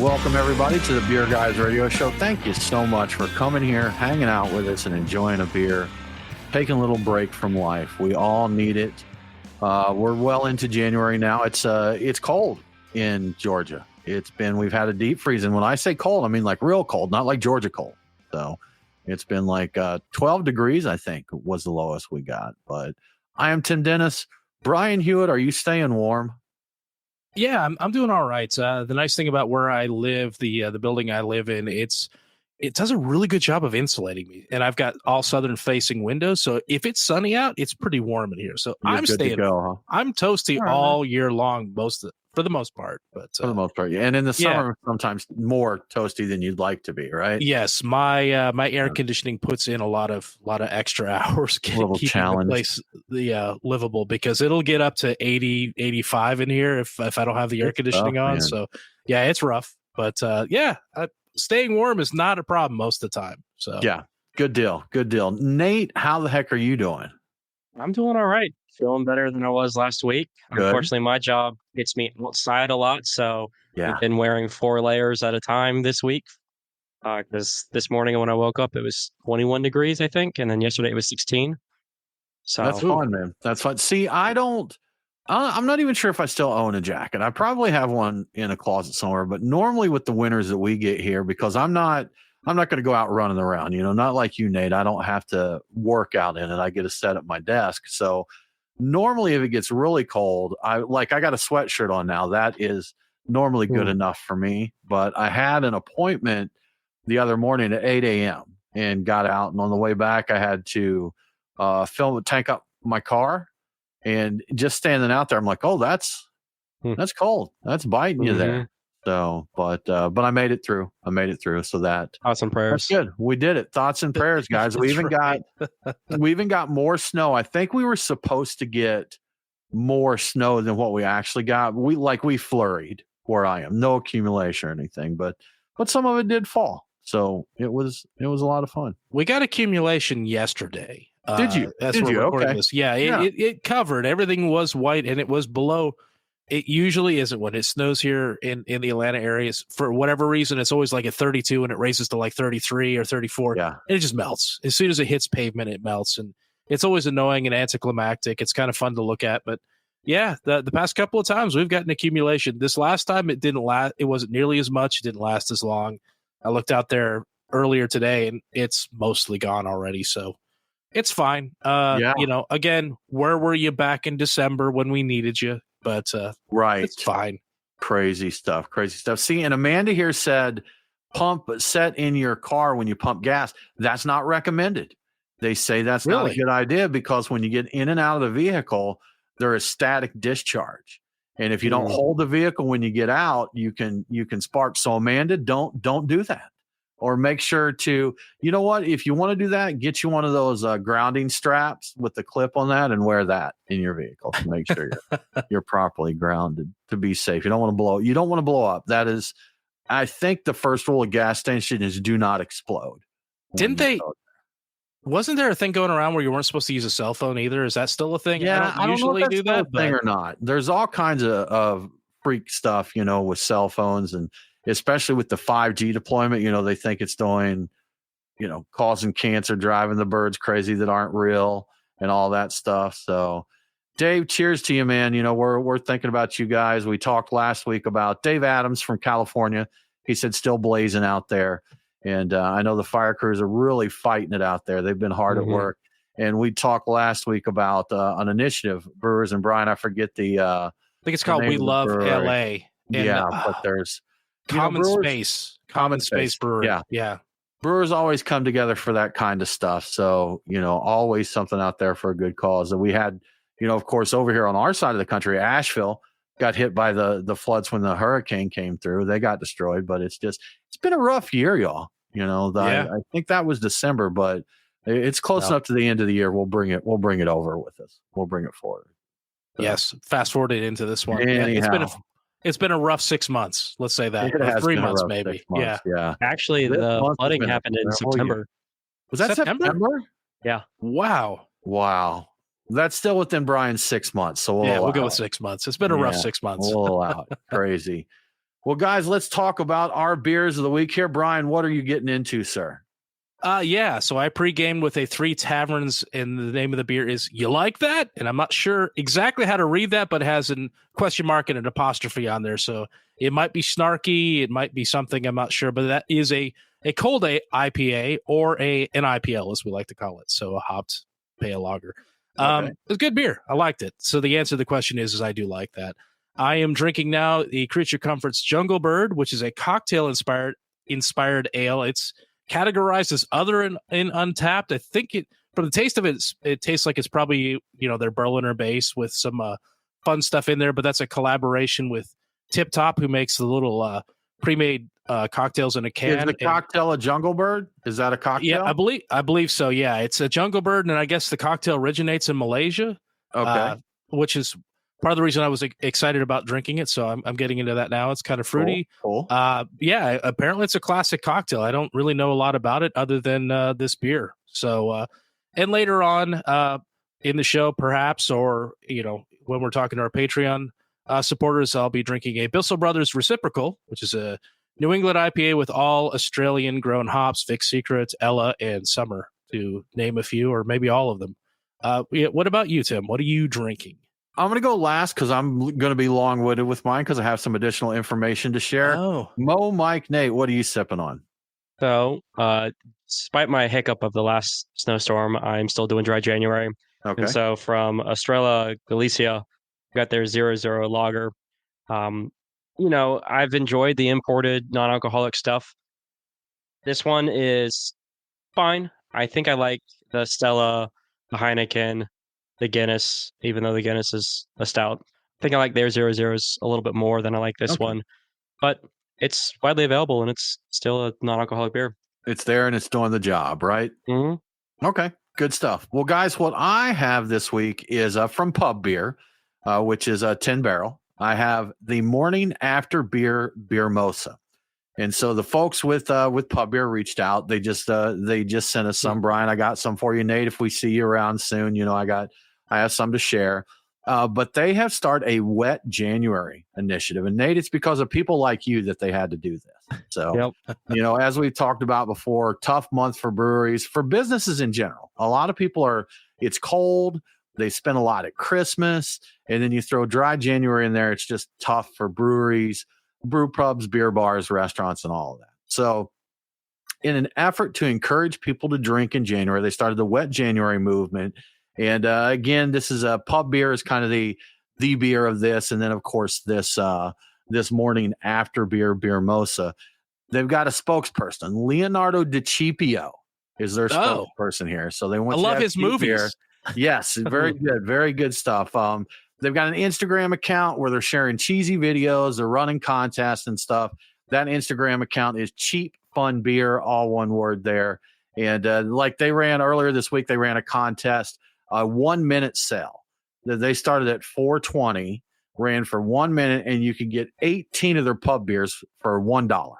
Welcome, everybody, to the Beer Guys Radio Show. Thank you so much for coming here, hanging out with us, and enjoying a beer, taking a little break from life. We all need it. We're well into January now. It's cold in Georgia. We've had a deep freeze, and when I say cold, I mean like real cold, not like Georgia cold. So it's been like 12 degrees, I think, was the lowest we got. But I am Tim Dennis. Brian Hewitt, are you staying warm? Yeah, I'm doing all right. The nice thing about where I live, the building I live in, it does a really good job of insulating me, and I've got all southern facing windows. So if it's sunny out, it's pretty warm in here. So I'm staying. I'm toasty all year long, for the most part. But for the most part, yeah. And in the summer, sometimes more toasty than you'd like to be, right? Yes, my air conditioning puts in a lot of extra hours keeping the place livable, because it'll get up to 80, 85 in here if I don't have the air conditioning on. Man. So yeah, it's rough. But staying warm is not a problem most of the time. So yeah, good deal. Nate, how the heck are you doing? I'm doing all right. Feeling better than I was last week. Good. Unfortunately, my job gets me outside a lot, so I've been wearing 4 layers at a time this week. Because this morning when I woke up, it was 21 degrees, I think, and then yesterday it was 16. So that's fun, man. That's fun. See, I'm not even sure if I still own a jacket. I probably have one in a closet somewhere, but normally with the winters that we get here, because I'm not going to go out running around, not like you, Nate. I don't have to work out in it. I get a set at my desk. So normally if it gets really cold, I got a sweatshirt on now. That is normally good enough for me. But I had an appointment the other morning at 8 a.m. and got out. And on the way back, I had to tank up my car. And just standing out there, I'm like, oh, that's cold. That's biting you there. So, but I made it through. So that thoughts and prayers. That's good. We did it. Thoughts and prayers, guys. We even got more snow. I think we were supposed to get more snow than what we actually got. We flurried where I am. No accumulation or anything, but some of it did fall. So it was a lot of fun. We got accumulation yesterday. Did you? Okay. This. Yeah, it covered. Everything was white, and it was below. It usually isn't when it snows here in the Atlanta areas. For whatever reason, it's always like at 32, and it raises to like 33 or 34. Yeah. And it just melts. As soon as it hits pavement, it melts. And it's always annoying and anticlimactic. It's kind of fun to look at. But yeah, the past couple of times we've gotten accumulation. This last time it didn't last. It wasn't nearly as much. It didn't last as long. I looked out there earlier today, and it's mostly gone already. So it's fine. Again, where were you back in December when we needed you? But right, it's fine. Crazy stuff. See, and Amanda here said, set in your car when you pump gas. That's not recommended. They say that's not a good idea, because when you get in and out of the vehicle, there is static discharge. And if you don't hold the vehicle when you get out, you can spark. So Amanda, don't do that. Or make sure to, if you want to do that, get you one of those grounding straps with the clip on that and wear that in your vehicle to make sure you're properly grounded to be safe. You don't want to blow up. That is, I think the first rule of gas station is do not explode. Wasn't there a thing going around where you weren't supposed to use a cell phone either? Is that still a thing? Yeah, I don't usually know if that's do that thing or not. There's all kinds of freak stuff, with cell phones, and especially with the 5G deployment, they think it's doing, causing cancer, driving the birds crazy that aren't real and all that stuff. So Dave, cheers to you, man. We're thinking about you guys. We talked last week about Dave Adams from California. He said still blazing out there. And I know the fire crews are really fighting it out there. They've been hard at work. And we talked last week about an initiative, Brewers and Brian. I forget I think it's called We Love LA. But there's Common Space Brewery. Yeah. Brewers always come together for that kind of stuff. So, always something out there for a good cause. And we had, of course, over here on our side of the country, Asheville got hit by the floods when the hurricane came through. They got destroyed, but it's been a rough year, y'all. I think that was December, but it's close enough to the end of the year. We'll bring it over with us. We'll bring it forward. So. Yes. Fast forwarded into this one. It's been a rough 6 months. Let's say that. Or 3 months, maybe. Yeah. Actually, the flooding happened in September. Was that September? Yeah. Wow. That's still within Brian's 6 months. So we'll go with 6 months. It's been a rough 6 months. We'll allow it. Crazy. Well, guys, let's talk about our beers of the week here. Brian, what are you getting into, sir? Yeah, so I pre-gamed with a Three Taverns, and the name of the beer is You Like That? And I'm not sure exactly how to read that, but it has a question mark and an apostrophe on there. So it might be snarky, it might be something, I'm not sure, but that is a cold IPA or an IPL, as we like to call it. So a hopped pale lager. Okay. It was good beer. I liked it. So the answer to the question is I do like that. I am drinking now the Creature Comforts Jungle Bird, which is a cocktail-inspired ale. It's categorized as other in Untapped. I think for the taste of it, it tastes like it's probably, their Berliner base with some fun stuff in there, but that's a collaboration with Tip Top, who makes the little pre-made cocktails in a can. Is the cocktail a Jungle Bird? Is that a cocktail? Yeah, I believe so. Yeah, it's a Jungle Bird, and I guess the cocktail originates in Malaysia. Okay. Which is part of the reason I was excited about drinking it. So I'm getting into that now. It's kind of fruity. Cool. Yeah, apparently it's a classic cocktail. I don't really know a lot about it other than this beer. So, and later on in the show, perhaps, or, when we're talking to our Patreon supporters, I'll be drinking a Bissell Brothers Reciprocal, which is a New England IPA with all Australian grown hops, Vic Secret, Ella, and Summer, to name a few, or maybe all of them. What about you, Tim? What are you drinking? I'm going to go last because I'm going to be long-winded with mine because I have some additional information to share. Oh. Mo, Mike, Nate, what are you sipping on? So, despite my hiccup of the last snowstorm, I'm still doing dry January. Okay. And so from Estrella Galicia, got their 0.0 lager. I've enjoyed the imported non-alcoholic stuff. This one is fine. I think I like the Stella, the Heineken, the Guinness, even though the Guinness is a stout. I think I like their 0.0s a little bit more than I like this one. But it's widely available, and it's still a non-alcoholic beer. It's there, and it's doing the job, right? Mm-hmm. Okay, good stuff. Well, guys, what I have this week is from Pub Beer, which is a 10 barrel. I have the Morning After Beer Mosa. And so the folks with Pub Beer reached out. They just sent us some. Brian, I got some for you. Nate, if we see you around soon, I have some to share. But they have started a Wet January initiative. And Nate, it's because of people like you that they had to do this. So, as we've talked about before, tough month for breweries, for businesses in general. A lot of people it's cold. They spend a lot at Christmas. And then you throw dry January in there. It's just tough for breweries, brew pubs, beer bars, restaurants, and all of that. So in an effort to encourage people to drink in January, they started the Wet January movement. And again, this is a Pub Beer is kind of the beer of this. And then, of course, this Morning After Beer Mosa. They've got a spokesperson. Leonardo DiCipio is their spokesperson here. So they want I love his movies. Beer. Yes, very good. Very good stuff. They've got an Instagram account where they're sharing cheesy videos. They're running contests and stuff. That Instagram account is Cheap Fun Beer, all one word there. And like they ran earlier this week, they ran a contest, a 1 minute sale. They started at $4.20, ran for 1 minute, and you could get 18 of their pub beers for $1.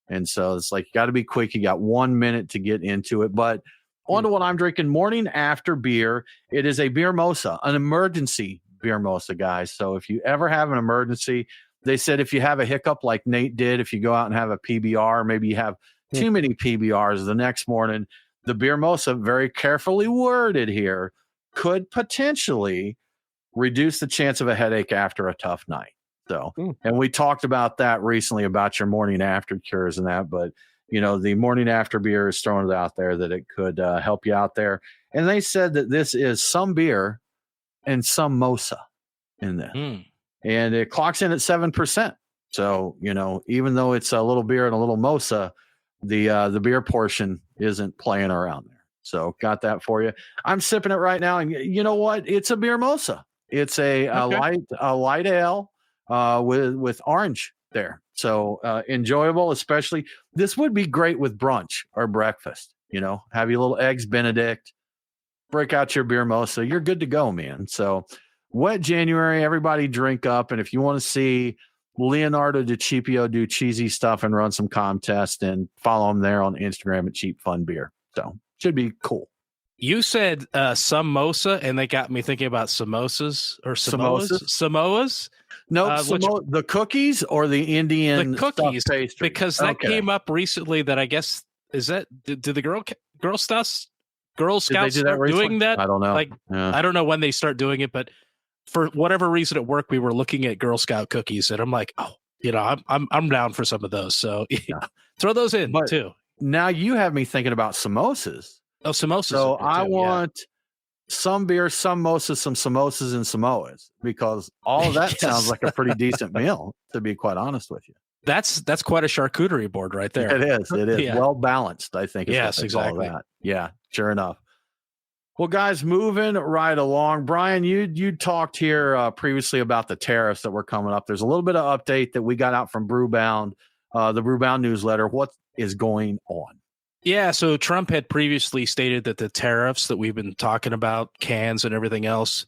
And so it's like, you got to be quick. You got 1 minute to get into it. But on to what I'm drinking, Morning After Beer. It is a beer mosa, an emergency beer mosa, guys. So if you ever have an emergency, they said if you have a hiccup like Nate did, if you go out and have a PBR, maybe you have too many PBRs the next morning, the beer mosa, very carefully worded here, could potentially reduce the chance of a headache after a tough night. So, and we talked about that recently about your morning after cures and that, but the Morning After Beer is throwing it out there that it could help you out there. And they said that this is some beer and some mosa in this. And it clocks in at 7%. So, even though it's a little beer and a little mosa, the beer portion isn't playing around there. So got that for you. I'm sipping it right now. And you know what? It's a beer mosa. It's a light ale with orange there. So enjoyable, especially this would be great with brunch or breakfast. Have your little eggs Benedict, break out your beer mosa. You're good to go, man. So Wet January, everybody drink up. And if you want to see Leonardo DiCipio do cheesy stuff and run some contests, and follow him there on Instagram at Cheap Fun Beer. So should be cool. You said samosa, and they got me thinking about samosas or Samoas. Nope. The cookies or the Indian cookies pastry? Because that came up recently. That I guess did the Girl Scouts start doing that? I don't know. I don't know when they start doing it, but for whatever reason at work, we were looking at Girl Scout cookies, and I'm like, oh, I'm down for some of those. So throw those in too. Now you have me thinking about samosas. Oh, samosas. So I want some beer, some samosas, and Samoas, because all of that sounds like a pretty decent meal, to be quite honest with you. That's quite a charcuterie board right there. It is. Yeah. Well balanced, I think. Yes, exactly. That. Yeah, sure enough. Well, guys, moving right along. Brian, you talked here previously about the tariffs that were coming up. There's a little bit of update that we got out from Brewbound, the Brewbound newsletter. What is going on? Yeah, so Trump had previously stated that the tariffs that we've been talking about, cans and everything else,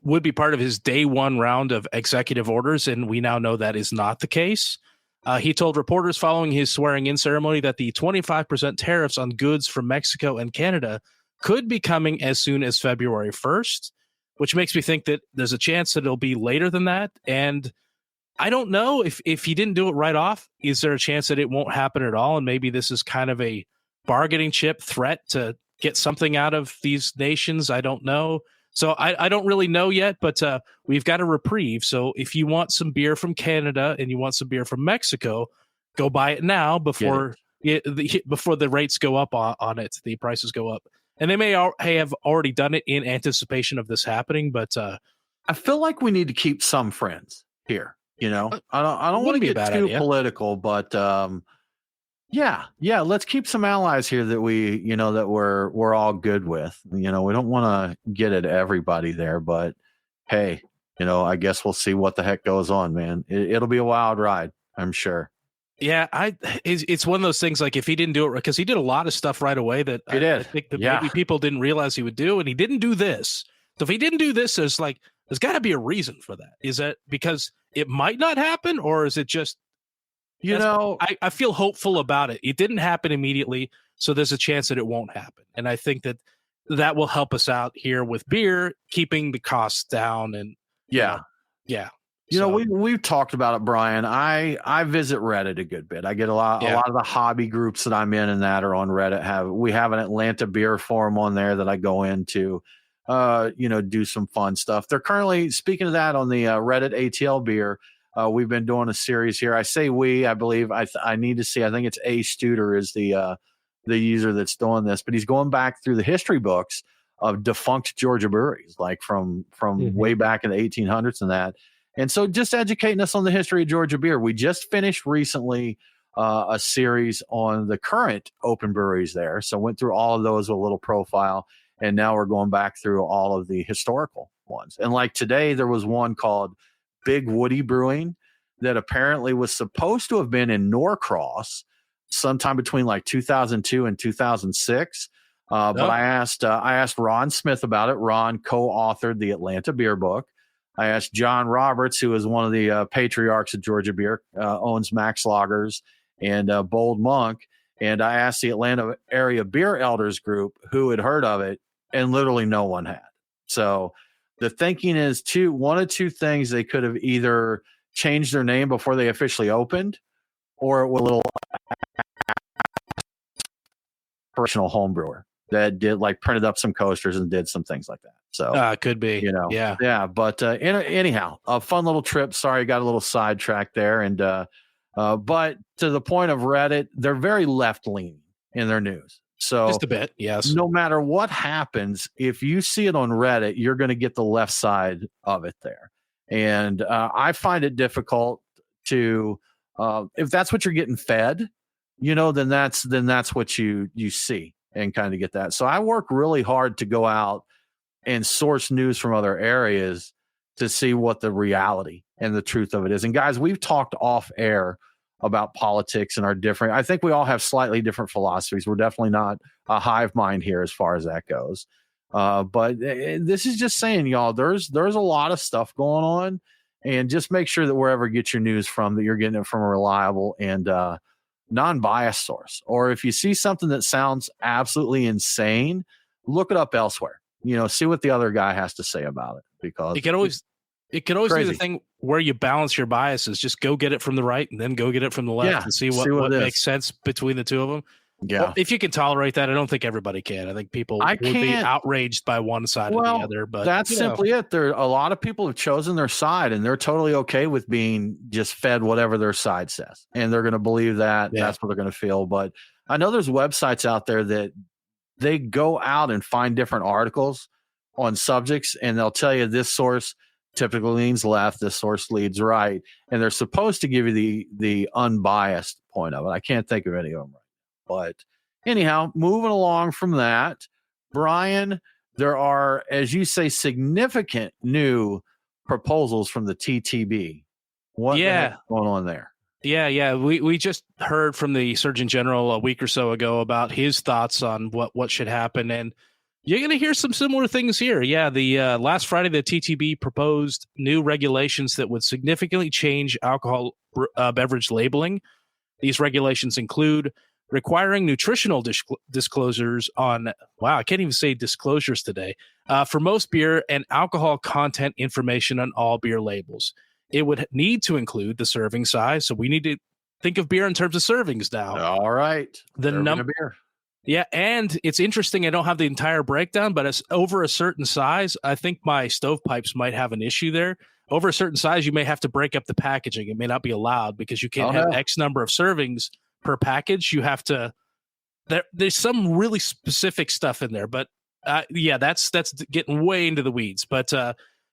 would be part of his day one round of executive orders, and we now know that is not the case. He told reporters following his swearing-in ceremony that the 25% tariffs on goods from Mexico and Canada could be coming as soon as February 1st, which makes me think that there's a chance that it'll be later than that. And I don't know if he didn't do it right off, is there a chance that it won't happen at all? And maybe this is kind of a bargaining chip threat to get something out of these nations. I don't know. So I don't really know yet, but we've got a reprieve. So if you want some beer from Canada and you want some beer from Mexico, go buy it now before the rates go up on it, the prices go up. And they may have already done it in anticipation of this happening, but I feel like we need to keep some friends here. I don't want to get too political, but let's keep some allies here that that we're all good with. We don't want to get at everybody there, but hey, I guess we'll see what the heck goes on, man. It'll be a wild ride, I'm sure. Yeah, it's one of those things, like if he didn't do it, because he did a lot of stuff right away that I think that maybe people didn't realize he would do, and he didn't do this. So if he didn't do this, there's got to be a reason for that. Is that because it might not happen, or is it just, I feel hopeful about it. It didn't happen immediately, so there's a chance that it won't happen. And I think that will help us out here with beer, keeping the costs down. And we've talked about it, Brian. I visit Reddit a good bit. I get a lot of the hobby groups that I'm in and that are on Reddit. We have an Atlanta beer forum on there that I go into, do some fun stuff. They're currently, speaking of that, on the Reddit ATL beer. We've been doing a series here. I say I believe I need to see. I think it's A Studer is the user that's doing this, but he's going back through the history books of defunct Georgia breweries, like from way back in the 1800s and that. And so just educating us on the history of Georgia beer. We just finished recently a series on the current open breweries there. So went through all of those with a little profile. And now we're going back through all of the historical ones. And like today, there was one called Big Woody Brewing that apparently was supposed to have been in Norcross sometime between like 2002 and 2006. But I asked Ron Smith about it. Ron co-authored the Atlanta Beer Book. I asked John Roberts, who is one of the patriarchs of Georgia beer, owns Max Lagers and Bold Monk. And I asked the Atlanta Area Beer Elders Group who had heard of it, and literally no one had. So the thinking is one of two things. They could have either changed their name before they officially opened, or it was a little personal home brewer that did printed up some coasters and did some things like that. So could be, yeah. But anyhow, a fun little trip. Sorry, got a little sidetracked there. And but to the point of Reddit, they're very left leaning in their news. So just a bit, yes. No matter what happens, if you see it on Reddit, you're going to get the left side of it there. And I find it difficult to, if that's what you're getting fed, then that's what you see and kind of get that. So I work really hard to go out and source news from other areas to see what the reality and the truth of it is. And guys, we've talked off air about politics and I think we all have slightly different philosophies. We're definitely not a hive mind here as far as that goes. But this is just saying, y'all, there's a lot of stuff going on, and just make sure that wherever you get your news from, that you're getting it from a reliable and non-biased source. Or if you see something that sounds absolutely insane, look it up elsewhere. See what the other guy has to say about it, because It could always be the thing where you balance your biases. Just go get it from the right and then go get it from the left and see what makes sense between the two of them. Yeah. Well, if you can tolerate that, I don't think everybody can. I think people would be outraged by one side or the other. But that's simply it. There a lot of people have chosen their side, and they're totally okay with being just fed whatever their side says, and they're going to believe that. Yeah. That's what they're going to feel. But I know there's websites out there that they go out and find different articles on subjects, and they'll tell you this source typically leans left, this source leads right, and they're supposed to give you the unbiased point of it. I can't think of any of them. But anyhow, moving along from that, Brian, there are, as you say, significant new proposals from the TTB. What the heck's going on there? Yeah. We just heard from the Surgeon General a week or so ago about his thoughts on what should happen, and you're going to hear some similar things here. Yeah, the last Friday, the TTB proposed new regulations that would significantly change alcohol beverage labeling. These regulations include requiring nutritional disclosures on, I can't even say disclosures today, for most beer and alcohol content information on all beer labels. It would need to include the serving size. So we need to think of beer in terms of servings now. All right. The number of beer. Yeah, and it's interesting. I don't have the entire breakdown, but it's over a certain size. I think my stovepipes might have an issue there. Over a certain size, you may have to break up the packaging. It may not be allowed because you can't have X number of servings per package. You have to. There's some really specific stuff in there, but that's getting way into the weeds. But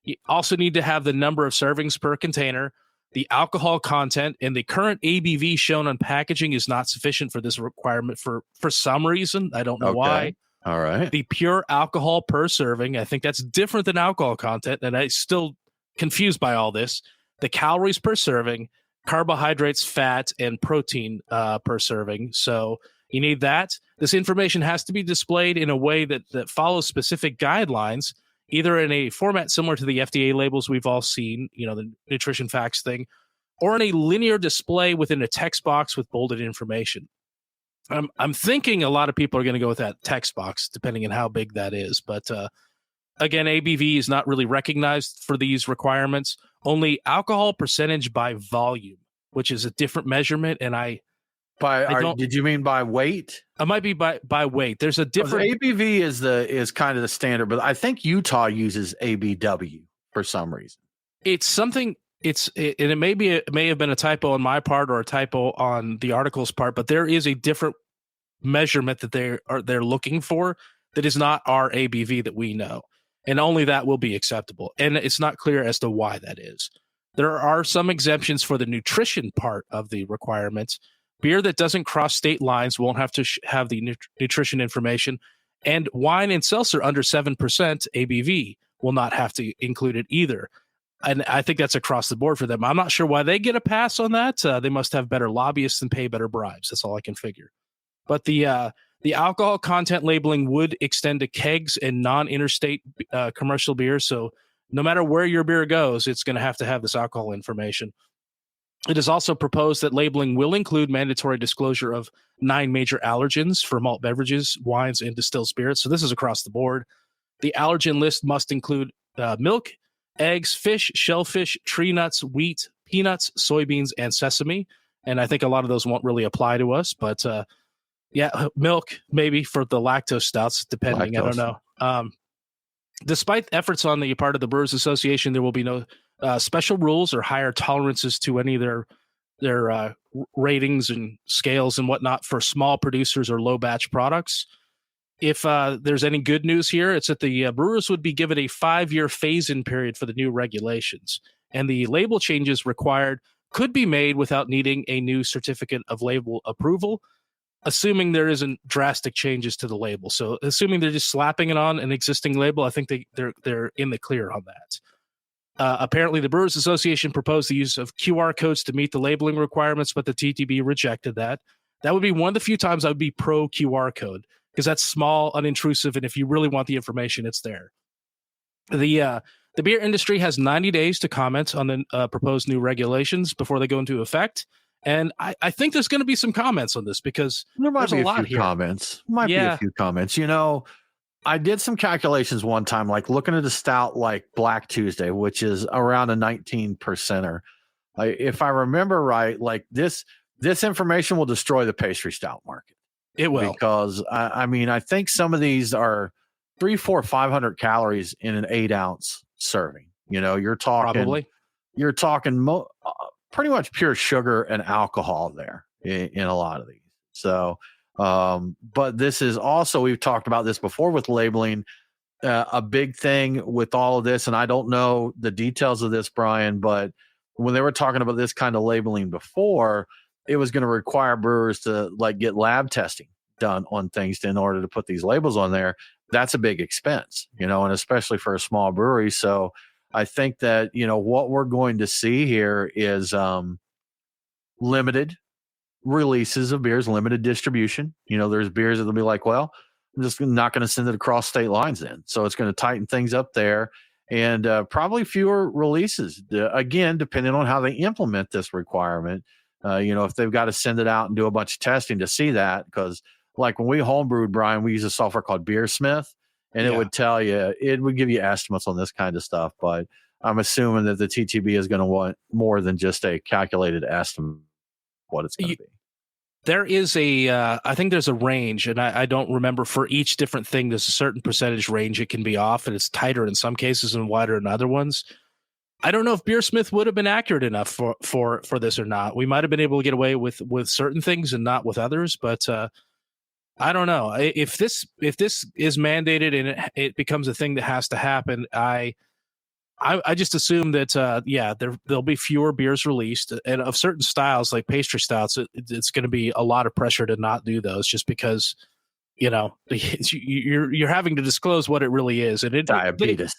you also need to have the number of servings per container. The alcohol content and the current ABV shown on packaging is not sufficient for this requirement for some reason. I don't know why. All right. The pure alcohol per serving, I think that's different than alcohol content, and I'm still confused by all this. The calories per serving, carbohydrates, fat, and protein per serving. So you need that. This information has to be displayed in a way that follows specific guidelines, either in a format similar to the FDA labels we've all seen, the nutrition facts thing, or in a linear display within a text box with bolded information. I'm thinking a lot of people are going to go with that text box, depending on how big that is. But again, ABV is not really recognized for these requirements. Only alcohol percentage by volume, which is a different measurement. And did you mean by weight? It might be by weight. There's a different ABV is kind of the standard, but I think Utah uses ABW for some reason. It's something. It may have been a typo on my part or a typo on the article's part, but there is a different measurement that they're looking for that is not our ABV that we know, and only that will be acceptable. And it's not clear as to why that is. There are some exemptions for the nutrition part of the requirements. Beer that doesn't cross state lines won't have to have the nutrition information, and wine and seltzer under 7% ABV will not have to include it either. And I think that's across the board for them. I'm not sure why they get a pass on that. They must have better lobbyists and pay better bribes. That's all I can figure. But the alcohol content labeling would extend to kegs and non-interstate commercial beer. So no matter where your beer goes, it's going to have this alcohol information. It is also proposed that labeling will include mandatory disclosure of 9 major allergens for malt beverages, wines, and distilled spirits. So this is across the board. The allergen list must include milk, eggs, fish, shellfish, tree nuts, wheat, peanuts, soybeans, and sesame. And I think a lot of those won't really apply to us. But milk maybe for the lactose stouts, depending. I don't know. Despite efforts on the part of the Brewers Association, there will be no special rules or higher tolerances to any of their ratings and scales and whatnot for small producers or low batch products. If there's any good news here, it's that the brewers would be given a 5-year phase-in period for the new regulations, and the label changes required could be made without needing a new certificate of label approval, assuming there isn't drastic changes to the label. So assuming they're just slapping it on an existing label, I think they're in the clear on that. Apparently, the Brewers Association proposed the use of QR codes to meet the labeling requirements, but the TTB rejected that. That would be one of the few times I would be pro QR code, because that's small, unintrusive, and if you really want the information, it's there. The beer industry has 90 days to comment on the proposed new regulations before they go into effect. And I think there's going to be some comments on this because there might there's be a few comments. Might be a few comments. I did some calculations one time, like looking at a stout like Black Tuesday, which is around a 19%er. If I remember right, like this information will destroy the pastry stout market. It will, because I mean, I think some of these are 300, 400, 500 calories in an 8-ounce serving. You're talking pretty much pure sugar and alcohol there in a lot of these. So, but this is also, we've talked about this before with labeling, a big thing with all of this. And I don't know the details of this, Brian, but when they were talking about this kind of labeling before, it was going to require brewers to like get lab testing done on things in order to put these labels on there. That's a big expense, and especially for a small brewery. So I think that, what we're going to see here is limited releases of beers, limited distribution. There's beers that'll be like, well, I'm just not going to send it across state lines then. So it's going to tighten things up there, and probably fewer releases. Again, depending on how they implement this requirement. If they've got to send it out and do a bunch of testing to see that, because like when we homebrewed, Brian, we use a software called Beersmith, and it would tell you, it would give you estimates on this kind of stuff. But I'm assuming that the TTB is going to want more than just a calculated estimate of what it's going to be. There is I think there's a range, and I don't remember for each different thing. There's a certain percentage range it can be off, and it's tighter in some cases and wider in other ones. I don't know if Beersmith would have been accurate enough for this or not. We might have been able to get away with certain things and not with others, but I don't know. If this is mandated and it becomes a thing that has to happen, I just assume that there'll be fewer beers released, and of certain styles like pastry stouts, it's going to be a lot of pressure to not do those, just because you're having to disclose what it really is, and diabetes.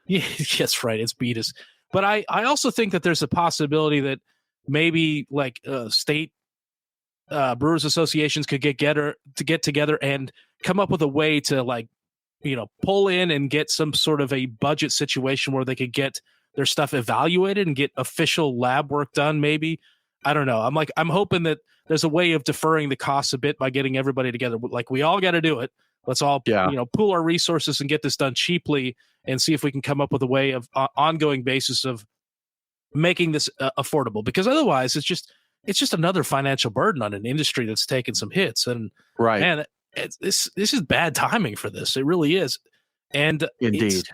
Yes, right. It's beatus. But I also think that there's a possibility that maybe like state brewers associations could get together and come up with a way to pull in and get some sort of a budget situation where they could get their stuff evaluated and get official lab work done. Maybe, I don't know. I'm hoping that there's a way of deferring the costs a bit by getting everybody together. Like, we all got to do it. Let's all pool our resources and get this done cheaply, and see if we can come up with a way of ongoing basis of making this affordable. Because otherwise, it's just another financial burden on an industry that's taken some hits. And right, man, this is bad timing for this. It really is. And indeed,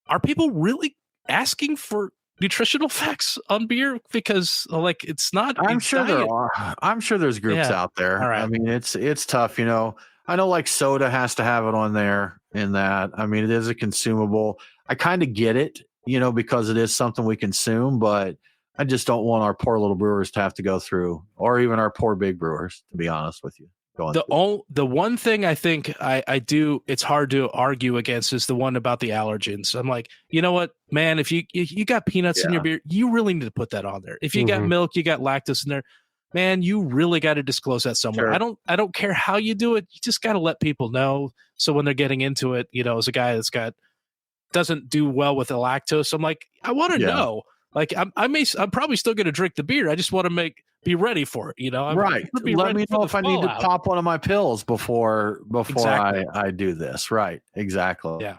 are people really asking for nutritional facts on beer? Because it's not. I'm sure there are. I'm sure there's groups out there. Right. I mean, it's tough. I know like soda has to have it on there in that. I mean, it is a consumable. I kind of get it, because it is something we consume, but I just don't want our poor little brewers to have to go through, or even our poor big brewers, to be honest with you. The one thing I think I do, it's hard to argue against, is the one about the allergens. I'm like, you know what, man, if you got peanuts in your beer, you really need to put that on there. If you got milk, you got lactose in there, man, you really got to disclose that somewhere. Sure. I don't care how you do it. You just got to let people know. So when they're getting into it, as a guy doesn't do well with the lactose, I'm like, I want to know. Like, I'm probably still going to drink the beer. I just want to be ready for it. Right. Let me know if I need to pop one of my pills before exactly. I do this. Right. Exactly. Yeah.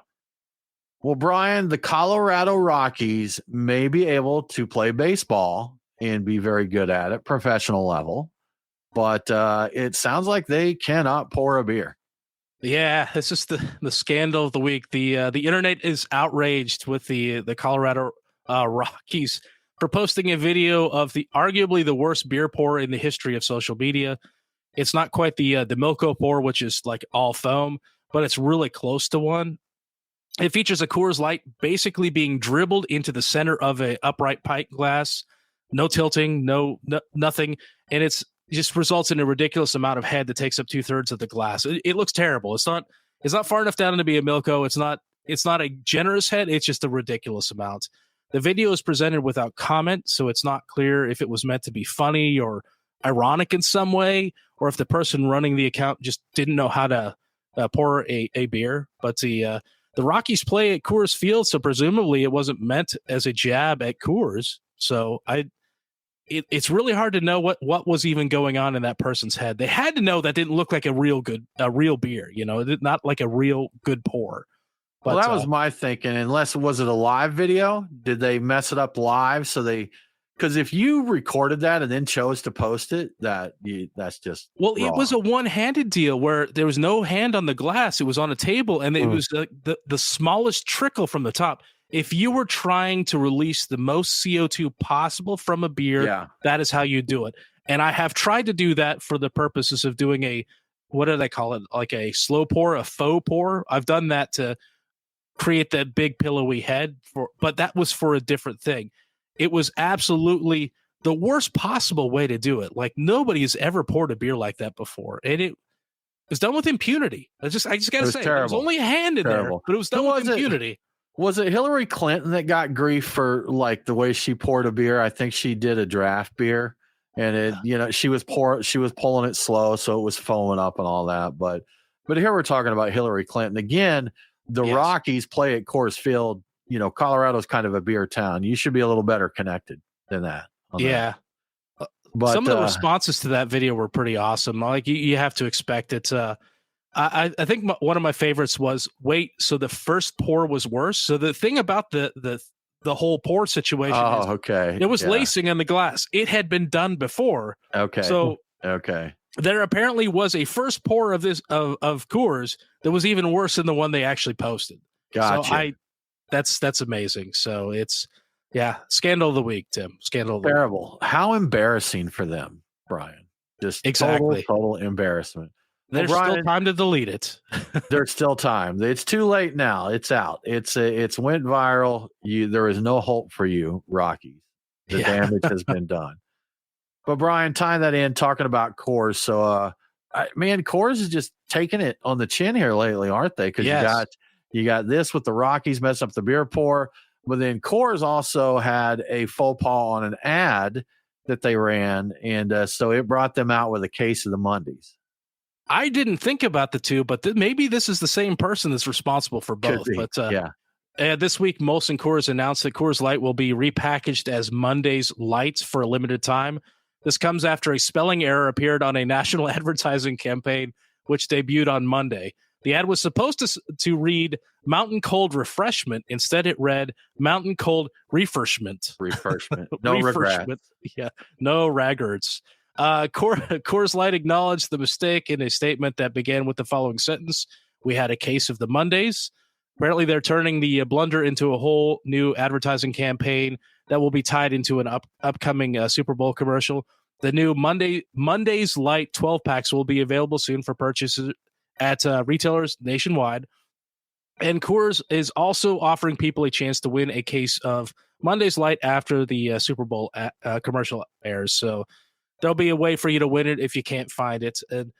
Well, Brian, the Colorado Rockies may be able to play baseball and be very good at it, professional level, but it sounds like they cannot pour a beer. Yeah, it's just the scandal of the week. The internet is outraged with the Colorado Rockies for posting a video of arguably the worst beer pour in the history of social media. It's not quite the Milko pour, which is like all foam, but it's really close to one. It features a Coors Light basically being dribbled into the center of a upright pint glass. No tilting, no nothing, and it just results in a ridiculous amount of head that takes up 2/3 of the glass. It looks terrible. It's not far enough down to be a Milko. It's not a generous head. It's just a ridiculous amount. The video is presented without comment, so it's not clear if it was meant to be funny or ironic in some way, or if the person running the account just didn't know how to pour a beer. But the Rockies play at Coors Field, so presumably it wasn't meant as a jab at Coors. So it's really hard to know what was even going on in that person's head. They had to know that didn't look like a real beer, not like a real good pour. But, well, that was my thinking. Unless was it a live video? Did they mess it up live? Because if you recorded that and then chose to post it, that's just wrong. It was a one-handed deal where there was no hand on the glass. It was on a table, and it was the smallest trickle from the top. If you were trying to release the most CO2 possible from a beer, that is how you do it. And I have tried to do that for the purposes of doing what do they call it? Like a slow pour, a faux pour. I've done that to create that big pillowy head, but that was for a different thing. It was absolutely the worst possible way to do it. Like nobody has ever poured a beer like that before. And it was done with impunity. I just got to say, there was only a hand in there, but it was done with impunity. Was it Hillary Clinton that got grief for like the way she poured a beer? I think she did a draft beer, and she was pulling it slow, so it was foaming up and all that. But here we're talking about Hillary Clinton again. The Rockies play at Coors Field. Colorado's kind of a beer town. You should be a little better connected than that. Yeah. But some of the responses to that video were pretty awesome. Like you have to expect it. I think one of my favorites was, wait, so the first pour was worse? So the thing about the whole pour situation is there was lacing on the glass. It had been done before. Okay. So there apparently was a first pour of Coors that was even worse than the one they actually posted. Gotcha. So that's amazing. So it's scandal of the week, Tim. Scandal of the terrible. Week. How embarrassing for them, Brian. Just total embarrassment. There's still time to delete it. There's still time. It's too late now. It's out. It's went viral. There is no hope for you, Rockies. The damage has been done. But Brian, tying that in, talking about Coors. So, Coors is just taking it on the chin here lately, aren't they? Because you got this with the Rockies messing up the beer pour, but then Coors also had a faux pas on an ad that they ran, and so it brought them out with a case of the Mondays. I didn't think about the two, but maybe this is the same person that's responsible for both. But this week, MolsonCoors announced that Coors Light will be repackaged as Monday's Lights for a limited time. This comes after a spelling error appeared on a national advertising campaign, which debuted on Monday. The ad was supposed to read Mountain Cold Refreshment. Instead, it read Mountain Cold Refreshment. No regret. Yeah, no raggards. Coors Light acknowledged the mistake in a statement that began with the following sentence: "We had a case of the Mondays." Apparently, they're turning the blunder into a whole new advertising campaign that will be tied into an upcoming Super Bowl commercial. The new Mondays Light 12 packs will be available soon for purchases at retailers nationwide. And Coors is also offering people a chance to win a case of Mondays Light after the Super Bowl commercial airs. So there'll be a way for you to win it if you can't find it. And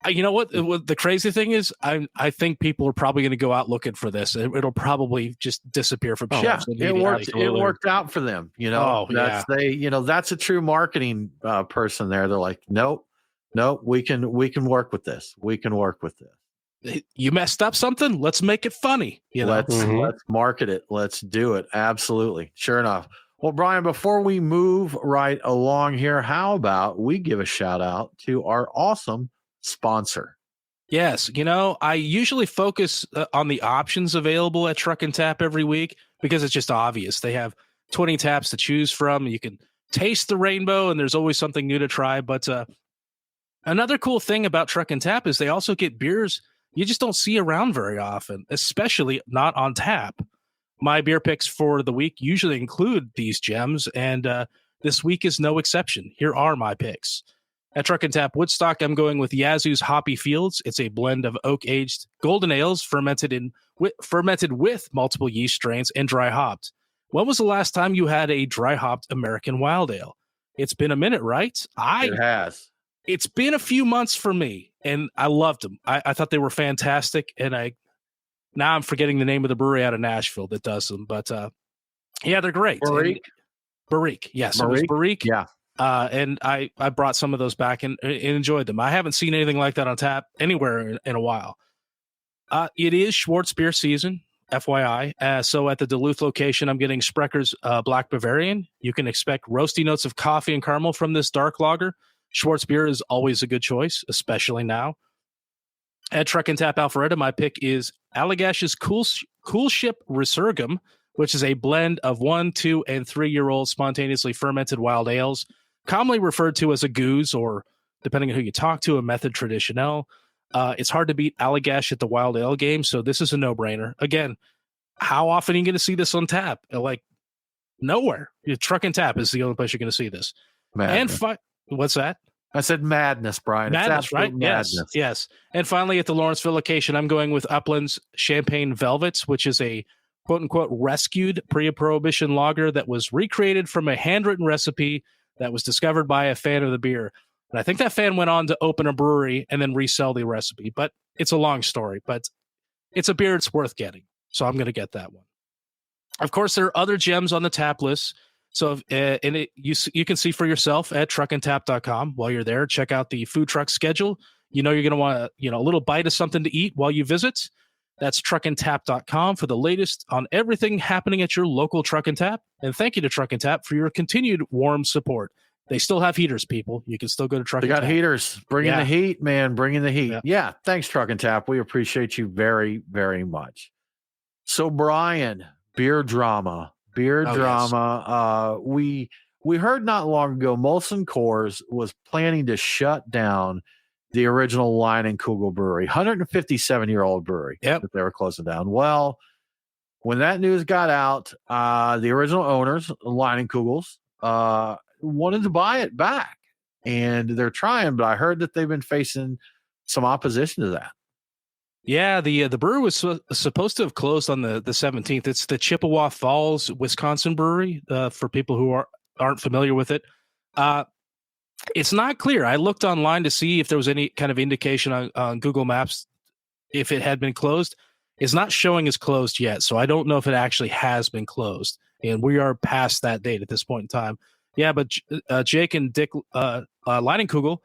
you know what the crazy thing is? I think people are probably going to go out looking for this. It'll probably just disappear from shelves. It worked out for them. That's a true marketing person there. They're like, nope, we can work with this. We can work with this. You messed up something. Let's make it funny. Let's market it. Let's do it. Absolutely. Sure enough. Well, Brian, before we move right along here, how about we give a shout out to our awesome sponsor? Yes. I usually focus on the options available at Truck and Tap every week because it's just obvious. They have 20 taps to choose from. You can taste the rainbow and there's always something new to try. But another cool thing about Truck and Tap is they also get beers you just don't see around very often, especially not on tap. My beer picks for the week usually include these gems, and this week is no exception. Here are my picks. At Truck and Tap Woodstock, I'm going with Yazoo's Hoppy Fields. It's a blend of oak-aged golden ales fermented with multiple yeast strains and dry hopped. When was the last time you had a dry hopped American wild ale? It's been a minute, right? It has. It's been a few months for me, and I loved them. I thought they were fantastic, and now I'm forgetting the name of the brewery out of Nashville that does them, but they're great. Barrique, yes, it was Barrique. Yeah. And I brought some of those back and enjoyed them. I haven't seen anything like that on tap anywhere in a while. It is Schwartz beer season. FYI. So at the Duluth location, I'm getting Sprecker's Black Bavarian. You can expect roasty notes of coffee and caramel from this dark lager. Schwartz beer is always a good choice, especially now. At Truck and Tap Alpharetta, my pick is Allagash's Cool Ship Resurgam, which is a blend of 1, 2, and 3-year-old spontaneously fermented wild ales, commonly referred to as a goose, or depending on who you talk to, a method traditionnel. It's hard to beat Allagash at the wild ale game, so this is a no-brainer. Again, how often are you going to see this on tap? Like, nowhere. Truck and Tap is the only place you're going to see this. Madness. And what's that? I said madness, Brian. Madness, right? Madness. Yes. And finally, at the Lawrenceville location, I'm going with Upland's Champagne Velvets, which is a quote-unquote rescued pre-prohibition lager that was recreated from a handwritten recipe that was discovered by a fan of the beer. And I think that fan went on to open a brewery and then resell the recipe. But it's a long story. But it's a beer it's worth getting. So I'm going to get that one. Of course, there are other gems on the tap list. So you can see for yourself at truckandtap.com. While you're there, check out the food truck schedule. You're going to want a little bite of something to eat while you visit. That's truckandtap.com for the latest on everything happening at your local Truck and Tap. And thank you to Truck and Tap for your continued warm support. They still have heaters, people. You can still go to Truck and Tap. They got heaters. Bringing the heat, man. Bringing the heat. Yeah. Thanks, Truck and Tap. We appreciate you very, very much. So, Brian, beer drama. Yes. We heard not long ago MolsonCoors was planning to shut down the original Leinenkugel brewery, 157-year-old brewery that they were closing down. Well, when that news got out, the original owners, Leinenkugels, wanted to buy it back, and they're trying, but I heard that they've been facing some opposition to that. Yeah, the brewery was supposed to have closed on the 17th. It's the Chippewa Falls, Wisconsin brewery, for people who aren't familiar with it. It's not clear. I looked online to see if there was any kind of indication on Google Maps if it had been closed. It's not showing as closed yet, so I don't know if it actually has been closed. And we are past that date at this point in time. Yeah, but Jake and Dick Leinenkugel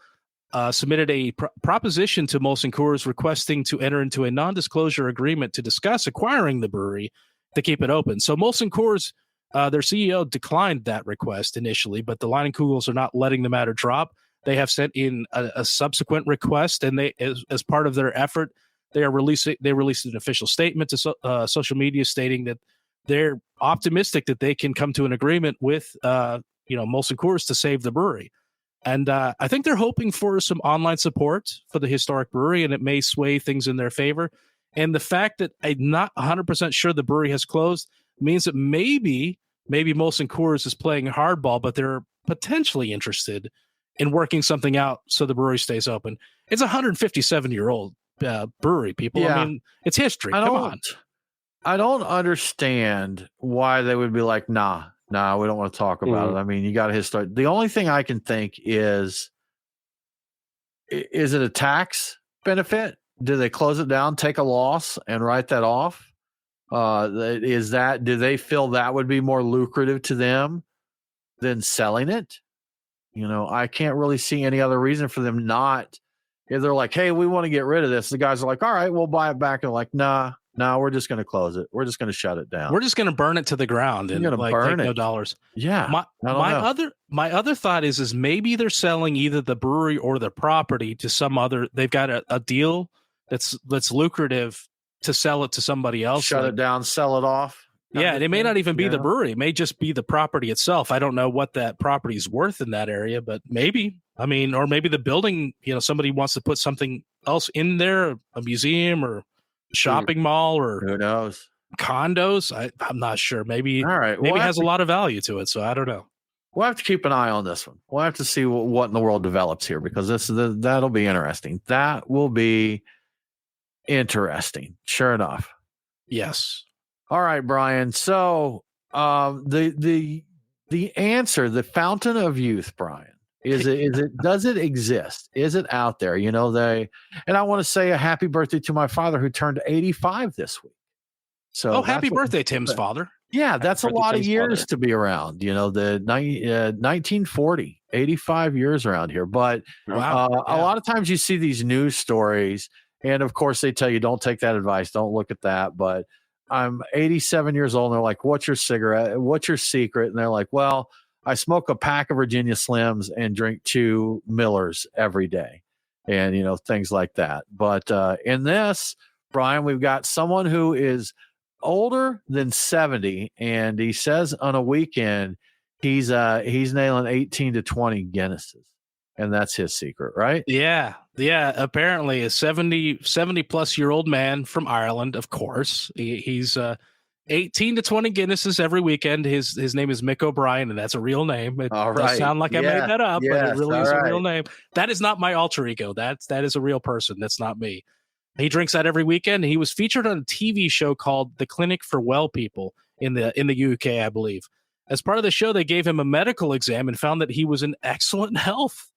submitted a proposition to MolsonCoors requesting to enter into a non-disclosure agreement to discuss acquiring the brewery to keep it open. So MolsonCoors, their CEO, declined that request initially, but the Leinenkugels are not letting the matter drop. They have sent in a subsequent request, and they, as part of their effort, they released an official statement to social media stating that they're optimistic that they can come to an agreement with MolsonCoors to save the brewery. And I think they're hoping for some online support for the historic brewery, and it may sway things in their favor. And the fact that I'm not 100% sure the brewery has closed means that maybe MolsonCoors is playing hardball, but they're potentially interested in working something out so the brewery stays open. It's a 157-year-old brewery, people. Yeah. I mean, it's history. Come on. I don't understand why they would be like, nah, we don't want to talk about it. I mean, you got to start. The only thing I can think is it a tax benefit? Do they close it down, take a loss, and write that off? Do they feel that would be more lucrative to them than selling it? I can't really see any other reason for them not. If they're like, hey, we want to get rid of this, the guys are like, all right, we'll buy it back. And like, nah, we're just going to close it. We're just going to shut it down. We're just going to burn it to the ground and burn it. No dollars. Yeah. My other thought is maybe they're selling either the brewery or the property to some other. They've got a deal that's lucrative to sell it to somebody else. Shut it down, sell it off. Yeah, and it may not even be the brewery. It may just be the property itself. I don't know what that property is worth in that area, but maybe. I mean, or maybe the building, somebody wants to put something else in there, a museum or shopping mall, or who knows, condos. I'm not sure. Maybe. All right. Maybe it has a lot of value to it. So I don't know. We'll have to keep an eye on this one. We'll have to see what in the world develops here, because that'll be interesting. That will be interesting. Sure enough. Yes. All right, Brian. So the answer, the fountain of youth, Brian, is it does it exist? Is it out there? And I want to say a happy birthday to my father, who turned 85 this week. So happy birthday, Tim's father. Yeah, that's a lot of years to be around. The 1940, 85 years around here. But a lot of times you see these news stories, and of course they tell you don't take that advice, don't look at that. But I'm 87 years old. And they're like, what's your cigarette? What's your secret? And they're like, well, I smoke a pack of Virginia Slims and drink 2 Millers every day. And, things like that. But in this, Brian, we've got someone who is older than 70. And he says on a weekend, he's nailing 18 to 20 Guinnesses. And that's his secret, right? Yeah. Apparently a 70 plus year old man from Ireland, of course. He's 18 to 20 Guinnesses every weekend. His name is Mick O'Brien, and that's a real name. It does sound like I made that up, but it really is a real name. That is not my alter ego. That is a real person. That's not me. He drinks that every weekend. He was featured on a TV show called The Clinic for Well People in the UK, I believe. As part of the show, they gave him a medical exam and found that he was in excellent health.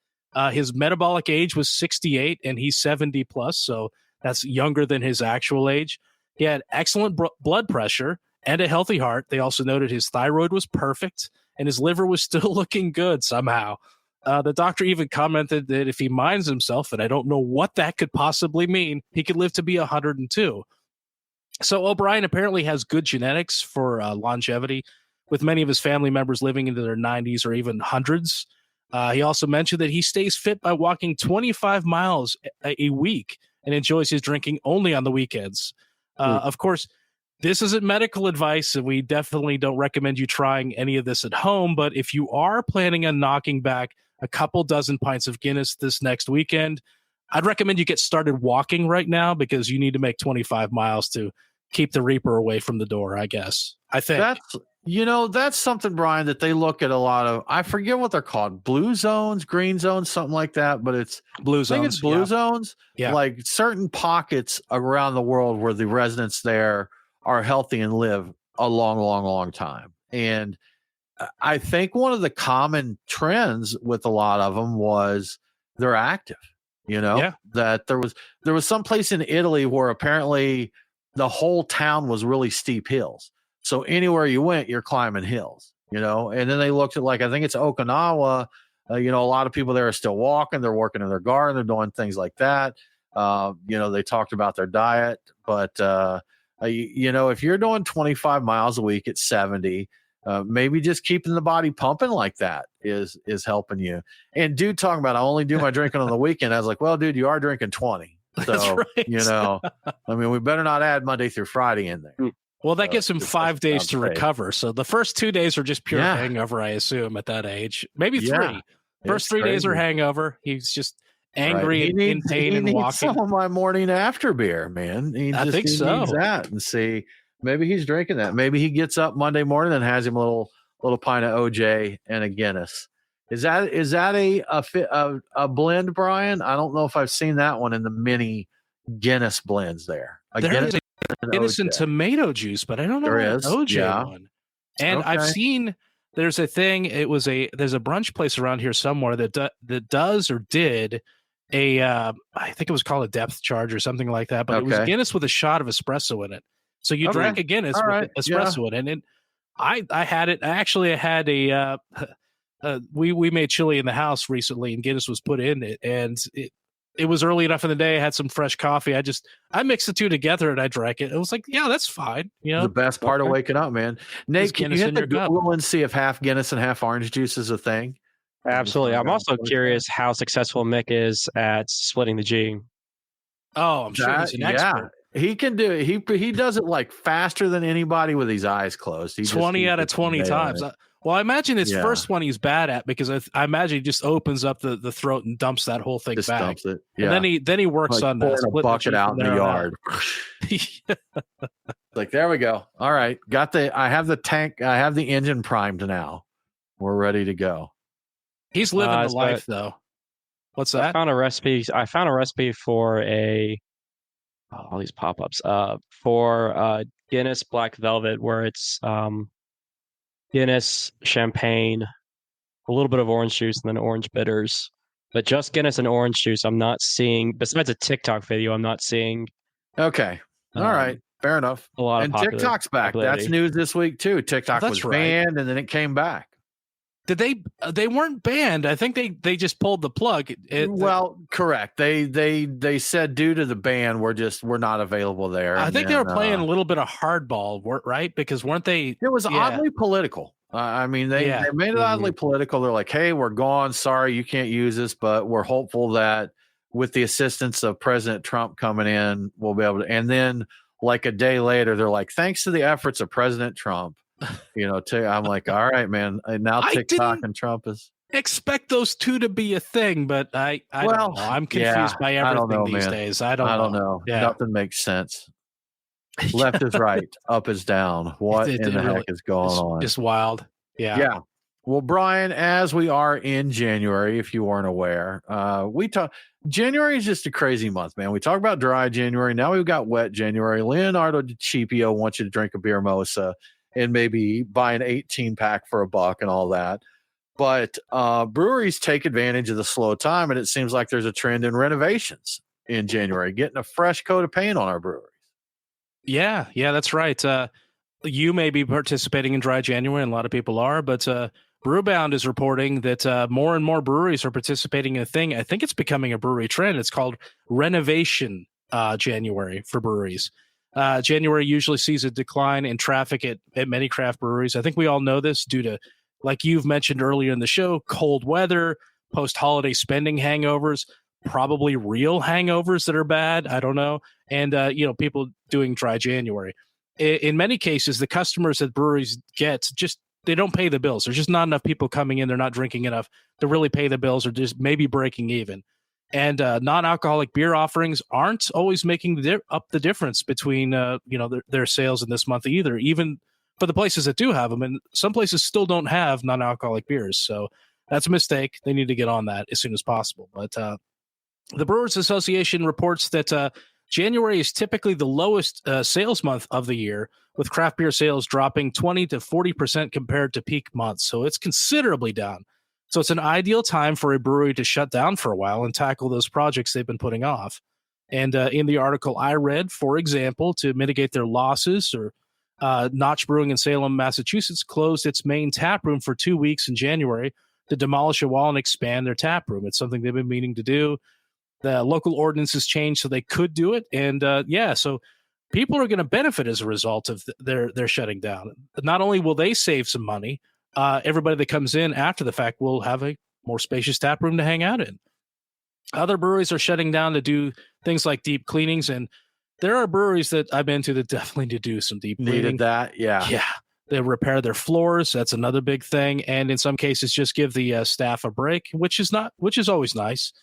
His metabolic age was 68, and he's 70 plus, so that's younger than his actual age. He had excellent blood pressure and a healthy heart. They also noted his thyroid was perfect and his liver was still looking good somehow. The doctor even commented that if he minds himself, and I don't know what that could possibly mean, he could live to be 102. So O'Brien apparently has good genetics for longevity, with many of his family members living into their 90s or even hundreds. He also mentioned that he stays fit by walking 25 miles a week and enjoys his drinking only on the weekends. Of course, this isn't medical advice, and we definitely don't recommend you trying any of this at home. But if you are planning on knocking back a couple dozen pints of Guinness this next weekend, I'd recommend you get started walking right now, because you need to make 25 miles to keep the Reaper away from the door, I guess. I think that's something, Brian, that they look at a lot of. I forget what they're called, blue zones, green zones, something like that. But it's blue zones. I think it's blue zones. Yeah. Like certain pockets around the world where the residents there are healthy and live a long, long, long time. And I think one of the common trends with a lot of them was they're active. That there was some place in Italy where apparently the whole town was really steep hills. So anywhere you went, you're climbing hills, and then they looked at, like, I think it's Okinawa. A lot of people there are still walking. They're working in their garden. They're doing things like that. They talked about their diet, but if you're doing 25 miles a week at 70, maybe just keeping the body pumping like that is helping you. And dude, talking about, I only do my drinking on the weekend. I was like, well, dude, you are drinking 20. So, that's right. we better not add Monday through Friday in there. Well, that gives him 5 days to recover. So the first 2 days are just pure hangover, I assume, at that age. Maybe 3. First 3 days are hangover. He's just angry and in pain and walking. Some of my morning after beer, man. I think so. Needs that, and see, maybe he's drinking that. Maybe he gets up Monday morning and has him a little pint of OJ and a Guinness. Is that a blend, Brian? I don't know if I've seen that one in the mini Guinness blends there. Guinness and tomato juice, but I don't know an OJ one. And I've seen there's a thing. There's a brunch place around here somewhere that does or did a I think it was called a depth charge or something like that. But it was Guinness with a shot of espresso in it. So you drank a Guinness with espresso in it. And I had it. Actually, I had we made chili in the house recently, and Guinness was put in it, and it was early enough in the day. I had some fresh coffee. I mixed the two together and I drank it. It was like, yeah, that's fine. The best part of waking up, man. Nate, can you hit the Google and see if half Guinness and half orange juice is a thing? Absolutely. I'm also curious how successful Mick is at splitting the G. Oh, I'm sure he's an expert. He can do it. He does it like faster than anybody with his eyes closed. 20 out of 20 times. Well, I imagine his first one he's bad at, because I imagine he just opens up the throat and dumps that whole thing back. Dumps it. Yeah. And then he works on that. A bucket out in the yard. Like, there we go. All right. I have the tank. I have the engine primed now. We're ready to go. He's living the life, though. What's that? I found a recipe for all these pop-ups for Guinness Black Velvet, where it's Guinness, champagne, a little bit of orange juice, and then orange bitters. But just Guinness and orange juice, I'm not seeing, besides a TikTok video, I'm not seeing. Okay. All right. Fair enough. A lot of TikTok's back. That's news this week, too. TikTok was banned, and then it came back. They weren't banned. I think they just pulled the plug. Correct. They said due to the ban, we're not available there. I think they were playing a little bit of hardball, right? Because weren't they? It was oddly political. I mean, they made it oddly political. They're like, hey, we're gone. Sorry, you can't use this, but we're hopeful that with the assistance of President Trump coming in, we'll be able to. And then like a day later, they're like, thanks to the efforts of President Trump. I'm like, all right, man. Now TikTok and Trump is expect those two to be a thing, but I don't know. I'm confused by everything these days. I don't know. Yeah. Nothing makes sense. Left is right, up is down. What in the heck is going on? It's wild. Yeah. Yeah. Well, Brian, as we are in January, if you weren't aware, January is just a crazy month, man. We talk about dry January. Now we've got wet January. Leonardo DiCipio wants you to drink a beer mosa and maybe buy an 18-pack for $1 and all that. But breweries take advantage of the slow time, and it seems like there's a trend in renovations in January, getting a fresh coat of paint on our breweries. Yeah, that's right. You may be participating in dry January, and a lot of people are, but Brewbound is reporting that more and more breweries are participating in a thing. I think it's becoming a brewery trend. It's called renovation January for breweries. January usually sees a decline in traffic at many craft breweries. I think we all know this due to, like you've mentioned earlier in the show, cold weather, post-holiday spending hangovers, probably real hangovers that are bad. I don't know. And, people doing dry January. In many cases, the customers that breweries get they don't pay the bills. There's just not enough people coming in. They're not drinking enough to really pay the bills, or just maybe breaking even. And non-alcoholic beer offerings aren't always making up the difference between their sales in this month either, even for the places that do have them. And some places still don't have non-alcoholic beers. So that's a mistake. They need to get on that as soon as possible. But the Brewers Association reports that January is typically the lowest sales month of the year, with craft beer sales dropping 20 to 40% compared to peak months. So it's considerably down. So it's an ideal time for a brewery to shut down for a while and tackle those projects they've been putting off. And in the article I read, for example, to mitigate their losses, or Notch Brewing in Salem, Massachusetts, closed its main tap room for 2 weeks in January to demolish a wall and expand their tap room. It's something they've been meaning to do. The local ordinances changed so they could do it. And so people are going to benefit as a result of their shutting down. Not only will they save some money, everybody that comes in after the fact will have a more spacious tap room to hang out in. Other breweries are shutting down to do things like deep cleanings, and there are breweries that I've been to that definitely need to do some deep cleaning. Needed that, yeah. Yeah. They repair their floors. That's another big thing. And in some cases, just give the staff a break, which is always nice.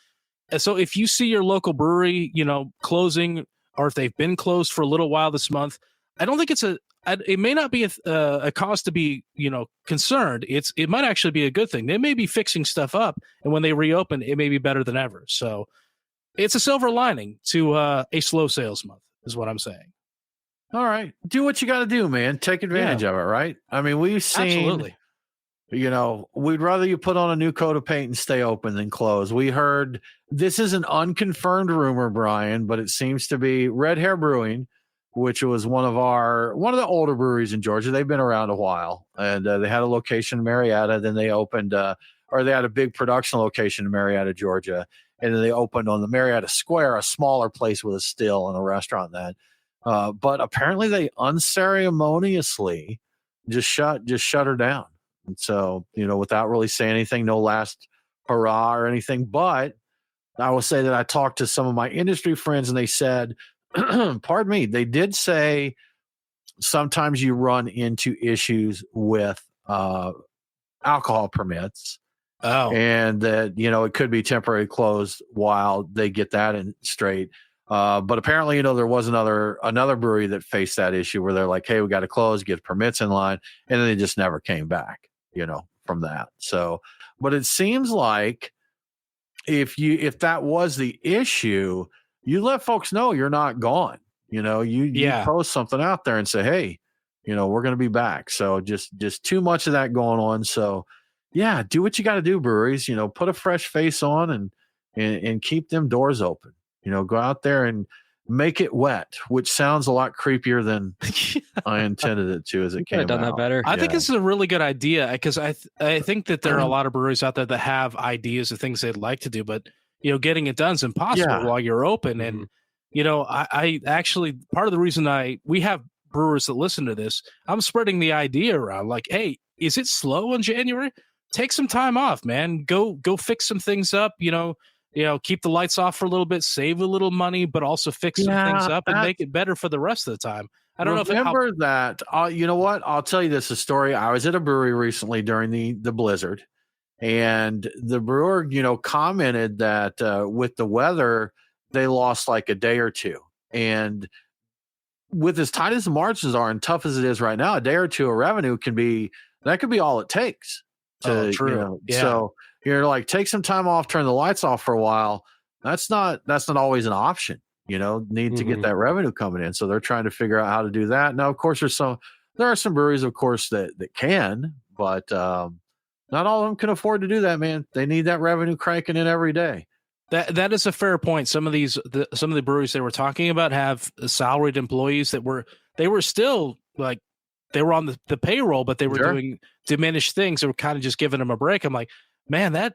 So if you see your local brewery, closing, or if they've been closed for a little while this month, I don't think it may not be a cause to be, concerned. It might actually be a good thing. They may be fixing stuff up, and when they reopen, it may be better than ever. So it's a silver lining to a slow sales month, is what I'm saying. All right. Do what you got to do, man. Take advantage of it, right? I mean, we've seen, absolutely. We'd rather you put on a new coat of paint and stay open than close. We heard, this is an unconfirmed rumor, Brian, but it seems to be Red Hair Brewing, which was one of the older breweries in Georgia. They've been around a while, and they had a location in Marietta. Then they opened, they had a big production location in Marietta, Georgia. And then they opened on the Marietta Square, a smaller place with a still and a restaurant then. But apparently they unceremoniously just shut her down. And so, without really saying anything, no last hurrah or anything. But I will say that I talked to some of my industry friends, and they said, pardon me, they did say sometimes you run into issues with alcohol permits. Oh. And that, it could be temporarily closed while they get that in straight. But apparently, there was another brewery that faced that issue where they're like, hey, we got to close, get permits in line. And then they just never came back, from that. So, but it seems like if that was the issue, you let folks know you're not gone. You post something out there and say, hey, we're going to be back. So just too much of that going on. So yeah, do what you got to do, breweries, put a fresh face on and keep them doors open. Go out there and make it wet, which sounds a lot creepier than I intended it to as it came out. Done that better. I think this is a really good idea because I think that there are a lot of breweries out there that have ideas of things they'd like to do, but getting it done is impossible while you're open. And I actually, part of the reason we have brewers that listen to this, I'm spreading the idea around like, hey, is it slow in January? Take some time off, man. Go fix some things up. Keep the lights off for a little bit, save a little money, but also fix some things up and make it better for the rest of the time. I don't remember that. You know what? I'll tell you this a story. I was at a brewery recently during the blizzard, and the brewer, commented that with the weather, they lost like a day or two. And with as tight as the margins are and tough as it is right now, a day or two of revenue could be all it takes. True. So you're like, take some time off, turn the lights off for a while. That's not always an option. Need to get that revenue coming in. So they're trying to figure out how to do that. Now, of course, there are some breweries, of course, that can, but not all of them can afford to do that, man. They need that revenue cranking in every day. That is a fair point. Some of the breweries they were talking about have salaried employees that were still like they were on the payroll, but they were doing diminished things. They were kind of just giving them a break. I'm like, man, that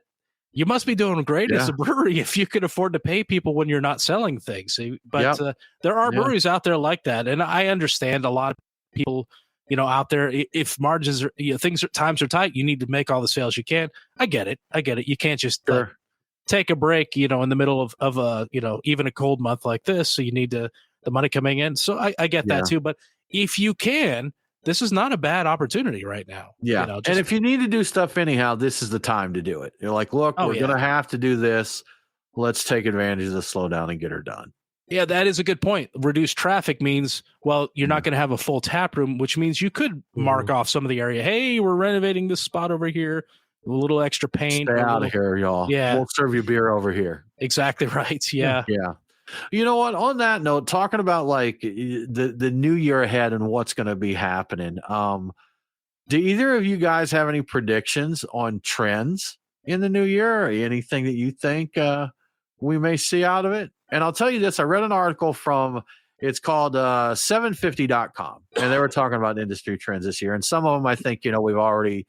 you must be doing great as a brewery if you can afford to pay people when you're not selling things. But there are breweries out there like that, and I understand a lot of people, out there. If margins are, times are tight, you need to make all the sales you can. I get it. You can't just take a break, in the middle of a, even a cold month like this. So you need the money coming in. So I get that too. But if you can, this is not a bad opportunity right now. Yeah. And if you need to do stuff anyhow, this is the time to do it. You're like, look, we're going to have to do this. Let's take advantage of the slowdown and get her done. Yeah, that is a good point. Reduced traffic means, well, you're not going to have a full tap room, which means you could mark off some of the area. Hey, we're renovating this spot over here. A little extra paint. Stay out of here, y'all. Yeah. We'll serve you beer over here. Exactly right. Yeah. Yeah. You know what? On that note, talking about like the new year ahead and what's going to be happening. Do either of you guys have any predictions on trends in the new year, or anything that you think we may see out of it? And I'll tell you this: I read an article it's called 750.com, and they were talking about industry trends this year. And some of them, I think, we've already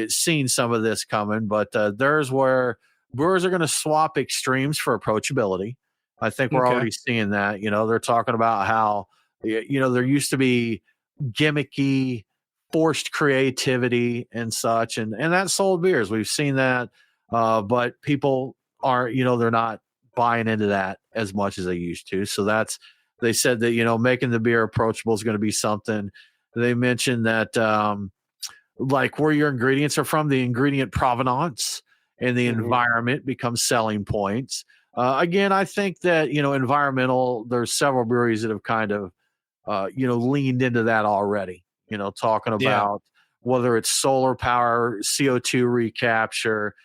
seen some of this coming, but there's where brewers are going to swap extremes for approachability. I think we're already seeing that. They're talking about how, there used to be gimmicky, forced creativity and such, and that sold beers. We've seen that, but people aren't, they're not buying into that as much as they used to. So they said that, making the beer approachable is going to be something. They mentioned that, like where your ingredients are from, the ingredient provenance and the environment become selling points. Again, I think that, environmental, there's several breweries that have kind of, leaned into that already, talking about whether it's solar power, CO2 recapture,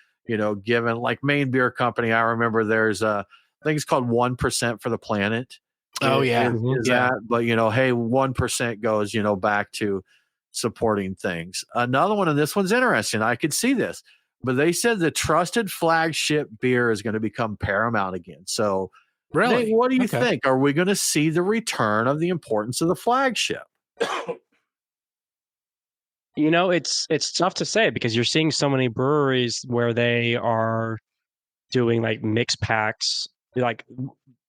given like Maine Beer Company. I remember there's I think it's called 1% for the planet. Oh yeah. That, but hey, 1% goes, back to supporting things. Another one, and this one's interesting. I could see this. But they said the trusted flagship beer is going to become paramount again. So, really, Nate, what do you think? Are we going to see the return of the importance of the flagship? It's tough to say because you're seeing so many breweries where they are doing like mix packs. Like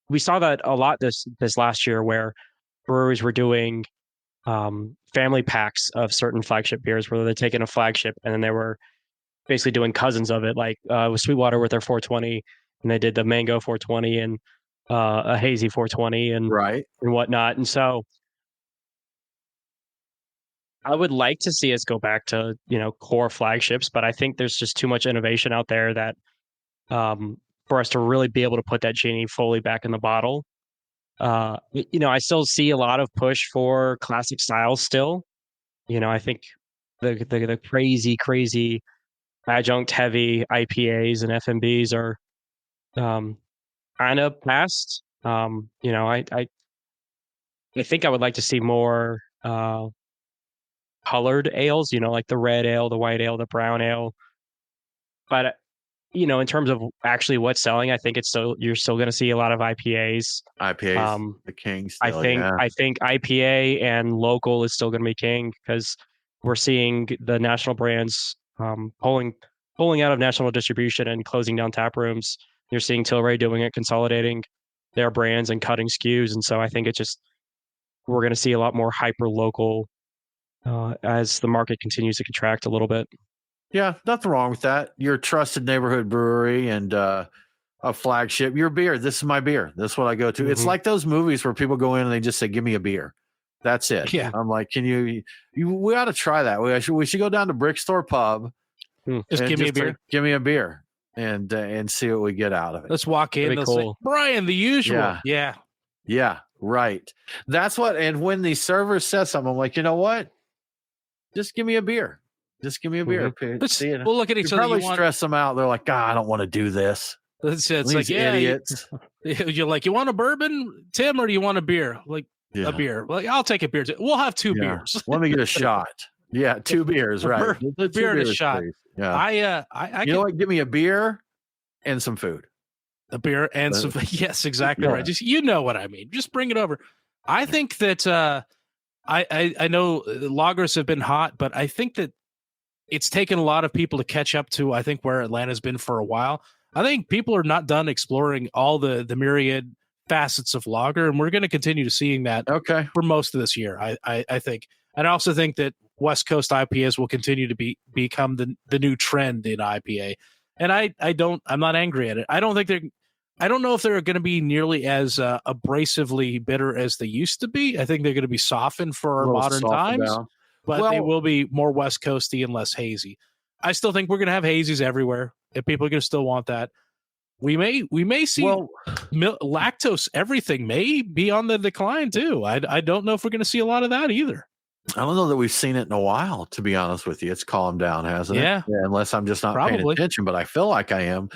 we saw that a lot this last year, where breweries were doing family packs of certain flagship beers, where they're taking a flagship and then they were basically doing cousins of it, like with Sweetwater with their 420, and they did the mango 420 and a hazy 420 and whatnot. And so I would like to see us go back to, core flagships, but I think there's just too much innovation out there that for us to really be able to put that genie fully back in the bottle. I still see a lot of push for classic styles still. I think the crazy adjunct heavy IPAs and FMBs are kind of past. I think I would like to see more colored ales, like the red ale, the white ale, the brown ale. But in terms of actually what's selling, I think you're still going to see a lot of IPAs. IPAs, the king still, I think IPA and local is still going to be king because we're seeing the national brands pulling out of national distribution and closing down tap rooms. You're seeing Tilray doing it, consolidating their brands and cutting SKUs, and so I think we're going to see a lot more hyper local as the market continues to contract a little bit. Yeah, nothing wrong with that. Your trusted neighborhood brewery and a flagship. Your beer. This is my beer. This is what I go to. Mm-hmm. It's like those movies where people go in and they just say, "Give me a beer." That's it. Yeah. I'm like, can you we ought to try that. We should go down to Brick Store Pub. Just give me a beer. Give me a beer and see what we get out of it. Let's walk in. Let's say, Brian, the usual. Yeah. Right. That's what. And when the server says something, I'm like, you know what? Just give me a beer. Just give me a beer. Mm-hmm. We'll look at each other. Probably stress them out. They're like, God, I don't want to do this. It's like, idiots. You're like, you want a bourbon, Tim, or do you want a beer? Like a beer. Like, I'll take a beer. We'll have 2 beers. Let me get a shot. Yeah, 2 beers, right? Beer and a shot. Please. Yeah. I know what? Give me a beer and some food. A beer and some. Yes, exactly right. Just what I mean. Just bring it over. I think that I know lagers have been hot, but I think that it's taken a lot of people to catch up to, I think, where Atlanta's been for a while. I think people are not done exploring all the myriad facets of lager, and we're going to continue to seeing that for most of this year, I think. And I also think that West Coast IPAs will continue to become the new trend in IPA. And I'm not angry at it. I don't know if they're going to be nearly as abrasively bitter as they used to be. I think they're going to be softened for our modern times. But they will be more West Coasty and less hazy. I still think we're going to have hazies everywhere, and people are going to still want that. We may see lactose everything may be on the decline too. I don't know if we're going to see a lot of that either. I don't know that we've seen it in a while, to be honest with you. It's calmed down, hasn't it? Yeah, unless I'm just not paying attention, but I feel like I am.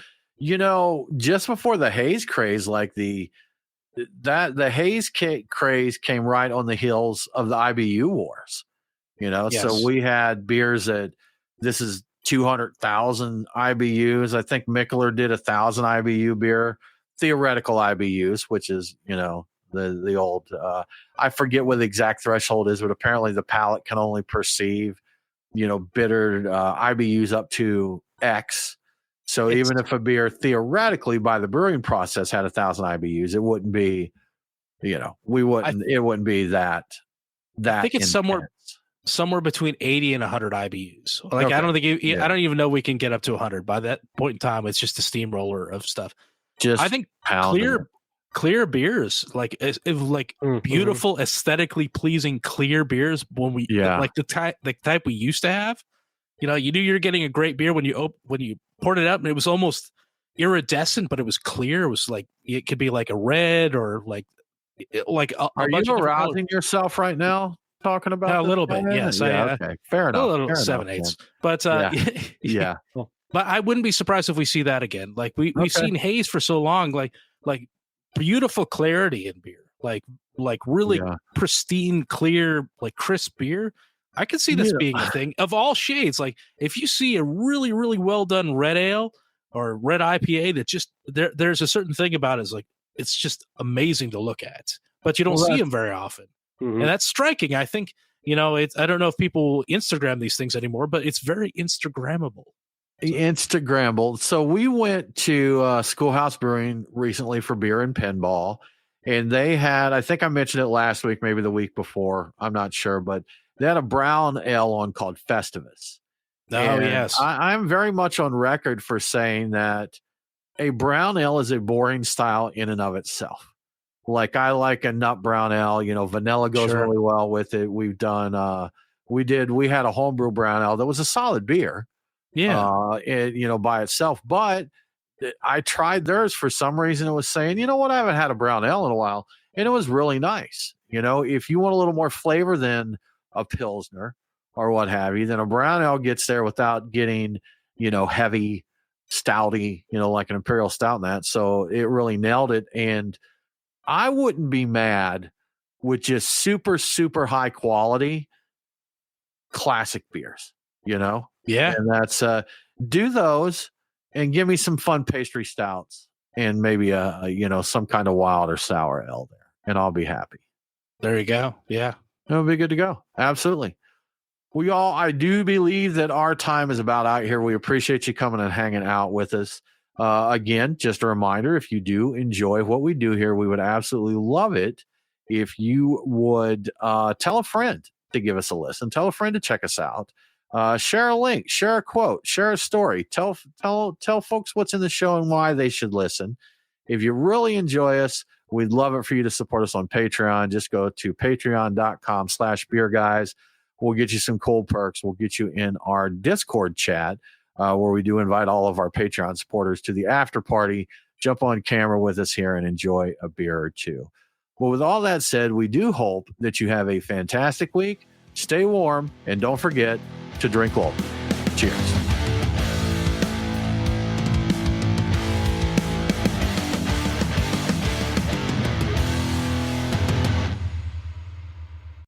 Just before the haze craze, like the haze craze came right on the heels of the IBU wars. Yes. So we had beers this is 200,000 IBUs. I think Mikkeller did 1,000 IBU beer, theoretical IBUs, which is, the old, I forget what the exact threshold is, but apparently the palate can only perceive, bitter IBUs up to X. So even if a beer theoretically by the brewing process had 1,000 IBUs, it wouldn't be, it wouldn't be that. I think it's somewhere between 80 and 100 IBUs. Like, I don't think I don't even know we can get up to 100 by that point in time. It's just a steamroller of stuff. I think clear beers, like beautiful, aesthetically pleasing clear beers. When we like the type we used to have, you knew you're getting a great beer when you poured it out, and it was almost iridescent, but it was clear. It was like it could be like a red or like. Are you arousing yourself right now? Talking about a little bit, yes. Okay, fair enough. A little 7/8, but yeah. But I wouldn't be surprised if we see that again. Like we've seen haze for so long, like beautiful clarity in beer, like really pristine, clear, like crisp beer. I could see this being a thing of all shades. Like if you see a really, really well done red ale or red IPA that just there's a certain thing about it, is like it's just amazing to look at, but you don't see them very often. Mm-hmm. And that's striking. I think, I don't know if people Instagram these things anymore, but it's very Instagrammable. Instagrammable. So we went to Schoolhouse Brewing recently for beer and pinball, and they had, I think I mentioned it last week, maybe the week before, I'm not sure, but they had a brown ale on called Festivus. Oh, and yes. I'm very much on record for saying that a brown ale is a boring style in and of itself. Like I like a nut brown ale, vanilla goes really well with it. We've done, we had a homebrew brown ale that was a solid beer. Yeah. By itself, but I tried theirs for some reason. It was saying, I haven't had a brown ale in a while. And it was really nice. If you want a little more flavor than a Pilsner or what have you, then a brown ale gets there without getting, heavy, stouty, like an Imperial Stout and that. So it really nailed it. And I wouldn't be mad with just super, super high quality classic beers, Yeah. And that's do those and give me some fun pastry stouts and maybe some kind of wild or sour ale there, and I'll be happy. There you go. Yeah. It'll be good to go. Absolutely. Well, y'all, I do believe that our time is about out here. We appreciate you coming and hanging out with us. Again, just a reminder, if you do enjoy what we do here, we would absolutely love it if you would tell a friend to give us a listen. Tell a friend to check us out. Share a link, share a quote, share a story. Tell folks what's in the show and why they should listen. If you really enjoy us, we'd love it for you to support us on Patreon. Just go to patreon.com/beerguys. We'll get you some cool perks. We'll get you in our Discord chat where we do invite all of our Patreon supporters to the after party. Jump on camera with us here and enjoy a beer or two. Well, with all that said, we do hope that you have a fantastic week. Stay warm and don't forget to drink local. Cheers.